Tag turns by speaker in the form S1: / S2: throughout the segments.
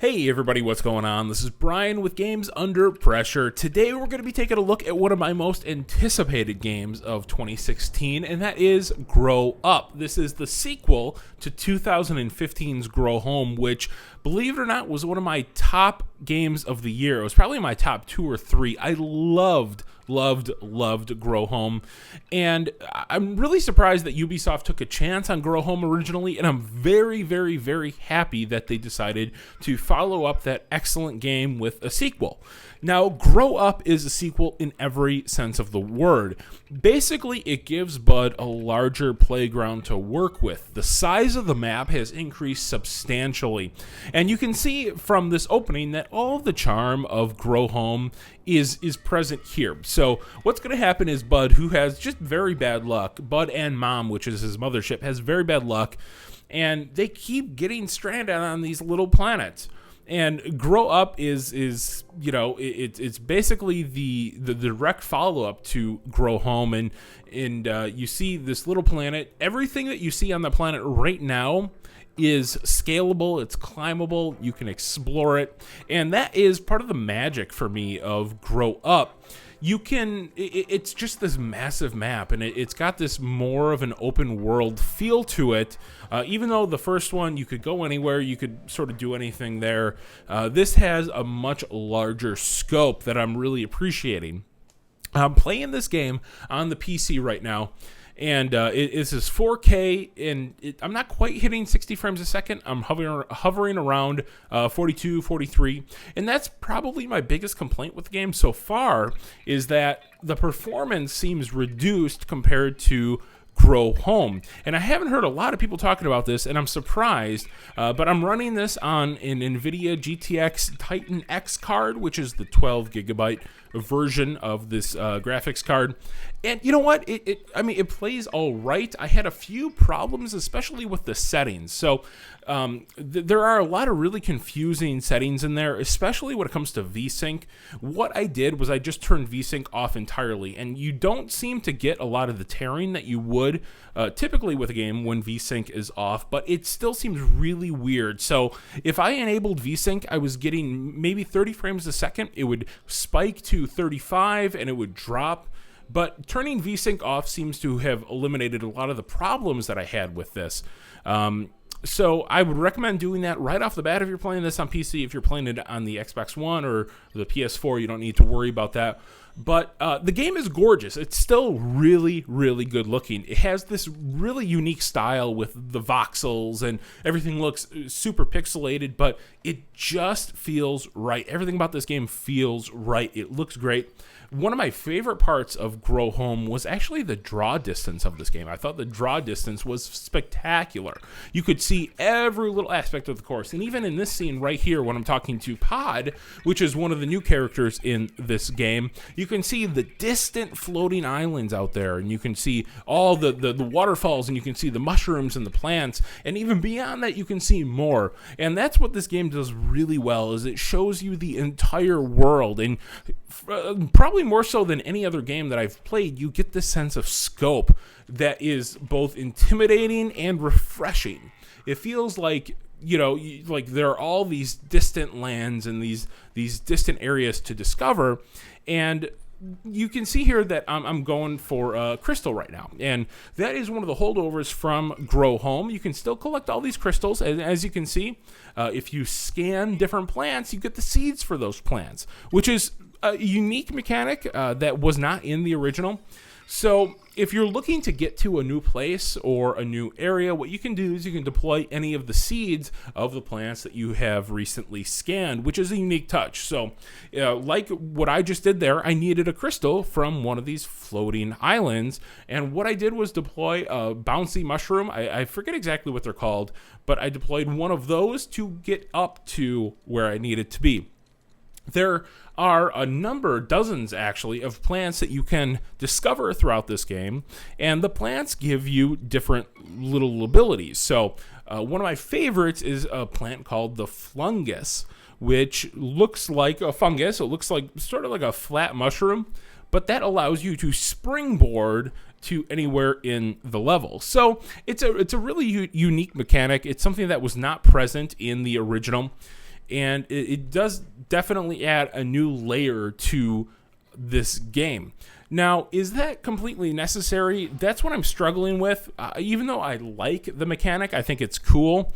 S1: Hey everybody, what's going on? This is Brian with Games Under Pressure. Today we're going to be taking a look at one of my most anticipated games of 2016, and that is Grow Up. This is the sequel to 2015's Grow Home, which, believe it or not, was one of my top games of the year. It was probably my top 2 or 3. I loved Grow Home, and I'm really surprised that Ubisoft took a chance on Grow Home originally, and I'm very happy that they decided to follow up that excellent game with a sequel. Now, Grow Up is a sequel in every sense of the word. Basically, it gives Bud a larger playground to work with. The size of the map has increased substantially, and you can see from this opening that all of the charm of Grow Home is present here. So what's going to happen is Bud, who has just very bad luck, Bud and Mom, which is his mothership, has very bad luck, and they keep getting stranded on these little planets. And Grow Up is it's basically the direct follow-up to Grow Home, and you see this little planet. Everything that you see on the planet right now is scalable, it's climbable, you can explore it, and that is part of the magic for me of Grow Up. It's just this massive map, and it's got this more of an open world feel to it. Even though the first one, you could go anywhere, you could sort of do anything there, this has a much larger scope that I'm really appreciating. I'm playing this game on the PC right now, and it is 4K, and I'm not quite hitting 60 frames a second. I'm hovering around 42, 43, and that's probably my biggest complaint with the game so far, is that the performance seems reduced compared to Grow Home. And I haven't heard a lot of people talking about this, and I'm surprised, but I'm running this on an NVIDIA GTX Titan X card, which is the 12 gigabyte version of this graphics card. And you know what? It plays all right. I had a few problems, especially with the settings. So there are a lot of really confusing settings in there, especially when it comes to VSync. What I did was I just turned VSync off entirely, and you don't seem to get a lot of the tearing that you would typically with a game when VSync is off, but it still seems really weird. So if I enabled VSync, I was getting maybe 30 frames a second. It would spike to 35 and it would drop. But turning VSync off seems to have eliminated a lot of the problems that I had with this. So I would recommend doing that right off the bat if you're playing this on PC. If you're playing it on the Xbox One or the PS4, you don't need to worry about that. But the game is gorgeous. It's still really good looking. It has this really unique style with the voxels, and everything looks super pixelated, but it just feels right. Everything about this game feels right. It looks great. One of my favorite parts of Grow Home was actually the draw distance of this game. I thought the draw distance was spectacular. You could see every little aspect of the course. And even in this scene right here, when I'm talking to Pod, which is one of the new characters in this game, you can see the distant floating islands out there, and you can see all the waterfalls, and you can see the mushrooms and the plants, and even beyond that, you can see more. And that's what this game does really well, is it shows you the entire world, and probably more so than any other game that I've played, you get this sense of scope that is both intimidating and refreshing. It feels like, like there are all these distant lands and these distant areas to discover, and you can see here that I'm going for crystal right now, and that is one of the holdovers from Grow Home. You can still collect all these crystals, and as you can see, if you scan different plants, you get the seeds for those plants, which is a unique mechanic that was not in the original. So if you're looking to get to a new place or a new area, what you can do is you can deploy any of the seeds of the plants that you have recently scanned, which is a unique touch. So like what I just did there, I needed a crystal from one of these floating islands, and what I did was deploy a bouncy mushroom. I forget exactly what they're called, but I deployed one of those to get up to where I needed to be. There are a number, dozens actually, of plants that you can discover throughout this game, and the plants give you different little abilities. So one of my favorites is a plant called the fungus, which looks like a fungus. It looks like sort of like a flat mushroom, but that allows you to springboard to anywhere in the level. So it's a really unique mechanic. It's something that was not present in the original. and it does definitely add a new layer to this game. Now, is that completely necessary? That's what I'm struggling with. Even though I like the mechanic, I think it's cool.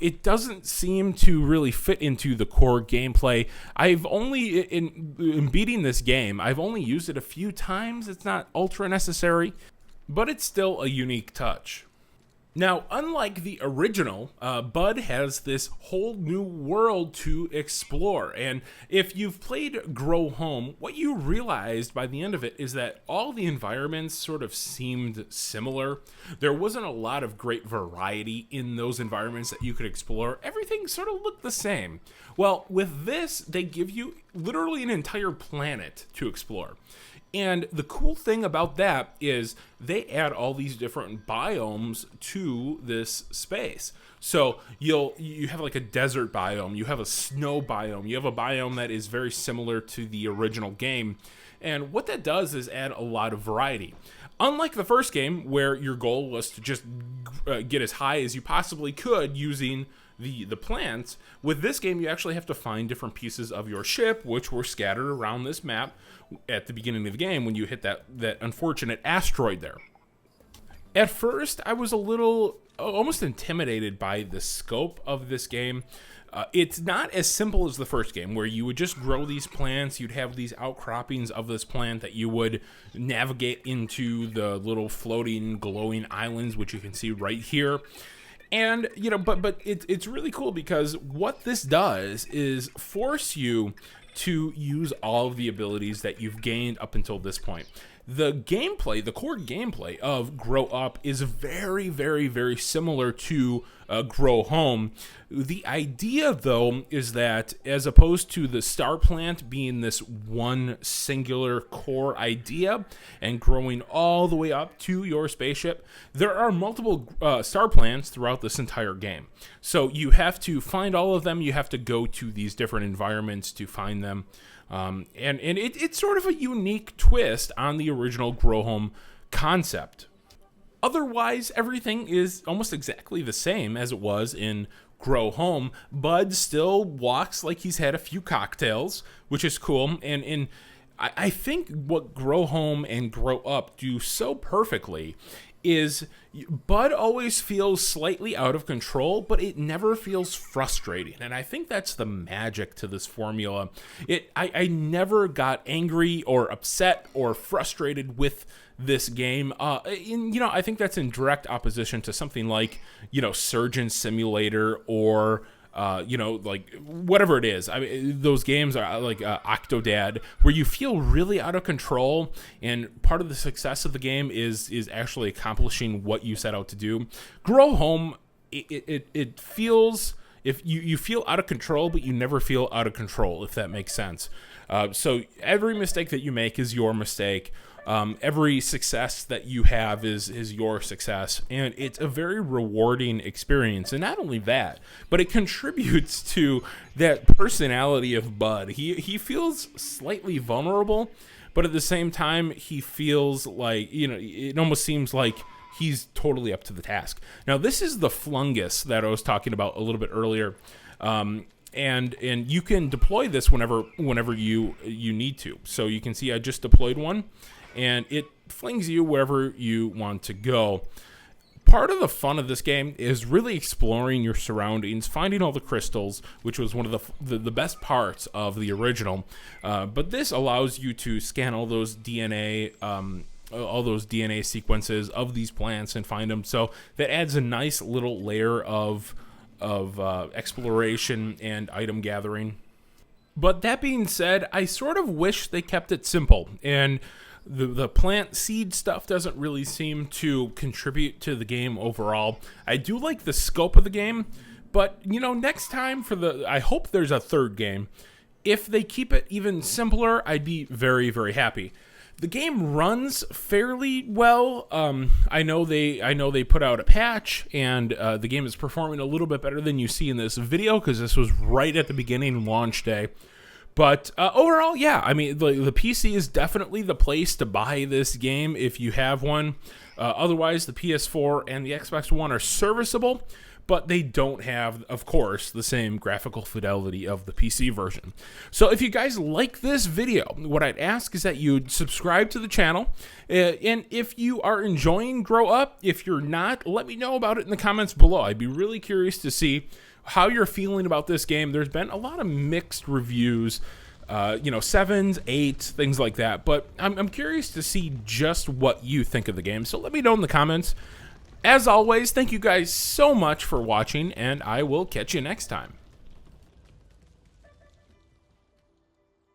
S1: It doesn't seem to really fit into the core gameplay. I've only, in beating this game, I've only used it a few times. It's not ultra necessary, but it's still a unique touch. Now, unlike the original, B.U.D has this whole new world to explore. And if you've played Grow Home, what you realized by the end of it is that all the environments sort of seemed similar. There wasn't a lot of great variety in those environments that you could explore. Everything sort of looked the same. Well, with this, they give you literally an entire planet to explore. And the cool thing about that is they add all these different biomes to this space. So you have like a desert biome, you have a snow biome, you have a biome that is very similar to the original game. And what that does is add a lot of variety. Unlike the first game, where your goal was to just get as high as you possibly could using the plants, with this game you actually have to find different pieces of your ship, which were scattered around this map at the beginning of the game when you hit that unfortunate asteroid there. At first, I was a little almost intimidated by the scope of this game. It's not as simple as the first game, where you would just grow these plants, you'd have these outcroppings of this plant that you would navigate into the little floating, glowing islands, which you can see right here. And, you know, but it's really cool because what this does is force you to use all of the abilities that you've gained up until this point. The gameplay, the core gameplay of Grow Up is very, very, very similar to Grow Home. The idea, though, is that as opposed to the star plant being this one singular core idea and growing all the way up to your spaceship, there are multiple star plants throughout this entire game. So you have to find all of them. You have to go to these different environments to find them. And it's sort of a unique twist on the original Grow Home concept. Otherwise, everything is almost exactly the same as it was in Grow Home. B.U.D still walks like he's had a few cocktails, which is cool. And I think what Grow Home and Grow Up do so perfectly is B.U.D always feels slightly out of control, but it never feels frustrating. And I think that's the magic to this formula. I never got angry or upset or frustrated with this game. I think that's in direct opposition to something like, Surgeon Simulator or like whatever it is. I mean, those games are like Octodad, where you feel really out of control, and part of the success of the game is actually accomplishing what you set out to do. Grow Home, it feels, if you feel out of control, but you never feel out of control, if that makes sense. So every mistake that you make is your mistake. Every success that you have is your success, and it's a very rewarding experience. And not only that, but it contributes to that personality of B.U.D. He feels slightly vulnerable, but at the same time, he feels like, it almost seems like he's totally up to the task. Now, this is the Flungus that I was talking about a little bit earlier. And you can deploy this whenever you need to. So you can see I just deployed one, and it flings you wherever you want to go. Part of the fun of this game is really exploring your surroundings, finding all the crystals, which was one of the best parts of the original. But this allows you to scan all those DNA sequences of these plants and find them. So that adds a nice little layer of exploration and item gathering. But that being said, I sort of wish they kept it simple, and the plant seed stuff doesn't really seem to contribute to the game overall. I do like the scope of the game, but next time I hope there's a third game. If they keep it even simpler, I'd be very, very happy. The game runs fairly well. I know they put out a patch, and the game is performing a little bit better than you see in this video, because this was right at the beginning launch day. But overall, yeah, I mean, the PC is definitely the place to buy this game if you have one. Otherwise, the PS4 and the Xbox One are serviceable, but they don't have, of course, the same graphical fidelity of the PC version. So if you guys like this video, what I'd ask is that you'd subscribe to the channel. And if you are enjoying Grow Up, if you're not, let me know about it in the comments below. I'd be really curious to see how you're feeling about this game. There's been a lot of mixed reviews, 7s, 8s, things like that. But I'm curious to see just what you think of the game. So let me know in the comments. As always, thank you guys so much for watching, and I will catch you next time.